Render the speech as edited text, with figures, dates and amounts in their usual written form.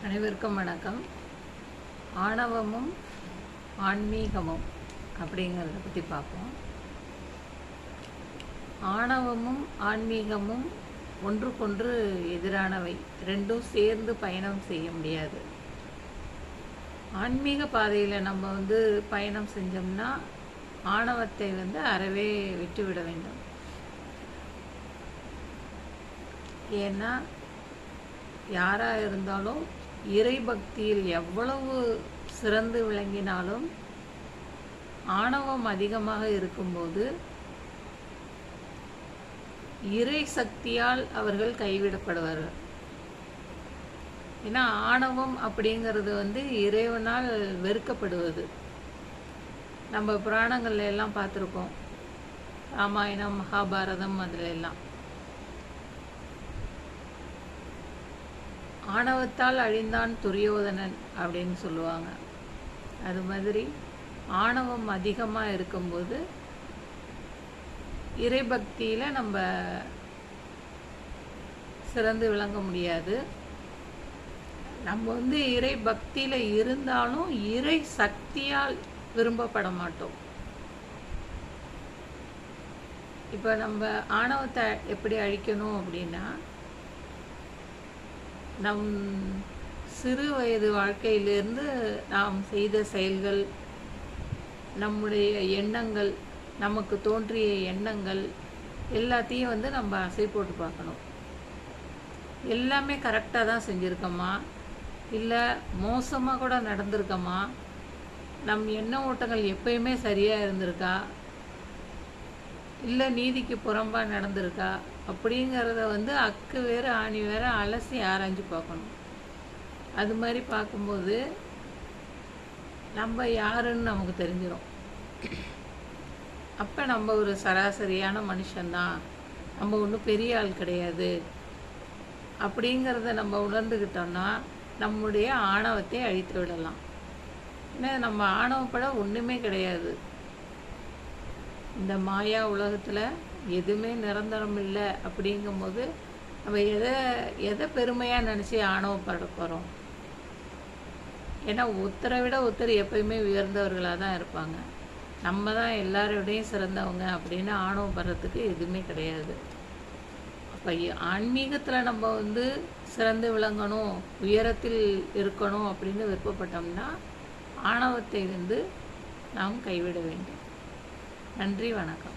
அனைவருக்கும் வணக்கம். ஆணவமும் ஆன்மீகமும் அப்படிங்கிறத பற்றி பார்ப்போம். ஆணவமும் ஆன்மீகமும் ஒன்றுக்கொன்று எதிரானவை. ரெண்டும் சேர்ந்து பயணம் செய்ய முடியாது. ஆன்மீக பாதையில் நம்ம பயணம் செஞ்சோம்னா ஆணவத்தை அறவே விட்டுவிட வேண்டும். ஏன்னா யாராக இருந்தாலும் இறை பக்தியில் எவ்வளவு சிறந்து விளங்கினாலும் ஆணவம் அதிகமாக இருக்கும்போது இறை சக்தியால் அவர்கள் கைவிடப்படுவார்கள். ஏன்னா ஆணவம் அப்படிங்கிறது இறைவனால் வெறுக்கப்படுவது. நம்ம புராணங்கள்ல எல்லாம் பார்த்துருக்கோம். ராமாயணம், மகாபாரதம், அதில் எல்லாம் ஆணவத்தால் அழிந்தான் துரியோதனன் அப்படின்னு சொல்லுவாங்க. அது மாதிரி ஆணவம் அதிகமாக இருக்கும்போது இறைபக்தியில் நம்ம சிறந்து விளங்க முடியாது. நம்ம இறை பக்தியில் இருந்தாலும் இறை சக்தியால் விரும்பப்பட மாட்டோம். இப்போ நம்ம ஆணவத்தை எப்படி அழிக்கணும் அப்படின்னா, நம் சிறு வயது வாழ்க்கையிலிருந்து நாம் செய்த செயல்கள், நம்முடைய எண்ணங்கள், நமக்கு தோன்றிய எண்ணங்கள் எல்லாத்தையும் நம்ம அசை போட்டு பார்க்கணும். எல்லாமே கரெக்டாக தான் செஞ்சுருக்கோமா, இல்லை மோசமாக கூட நடந்திருக்கோமா, நம் எண்ண ஓட்டங்கள் எப்பயுமே சரியாக இருந்திருக்கா, இல்லை நீதிக்கு புறம்பாக நடந்திருக்கா அப்படிங்கிறத அக்கு வேறு ஆணி வேறு அலசி ஆராய்ஞ்சு பார்க்கணும். அது மாதிரி பார்க்கும்போது நம்ம யாருன்னு நமக்கு தெரிஞ்சிடும். அப்போ நம்ம ஒரு சராசரியான மனுஷன்தான், நம்ம ஒன்றும் பெரிய ஆள் கிடையாது அப்படிங்கிறத நம்ம உணர்ந்துக்கிட்டோம்னா நம்முடைய ஆணவத்தை அழித்து விடலாம். ஏன்னா நம்ம ஆணவப்பட ஒன்றுமே கிடையாது. இந்த மாயா உலகத்தில் எதுவுமே நிரந்தரம் இல்லை. அப்படிங்கும்போது நம்ம எதை பெருமையாக நினச்சி ஆணவப்பட போகிறோம்? ஏன்னா ஒருத்தரை விட ஒருத்தர் எப்பயுமே உயர்ந்தவர்களாக தான் இருப்பாங்க. நம்ம தான் எல்லாரோடையும் சிறந்தவங்க அப்படின்னு ஆணவப்படுறதுக்கு எதுவுமே கிடையாது. அப்போ ஆன்மீகத்தில் நம்ம சிறந்து விளங்கணும், உயரத்தில் இருக்கணும் அப்படின்னு விருப்பப்பட்டோம்னா ஆணவத்தை நாம் கைவிட வேண்டும். நன்றி, வணக்கம்.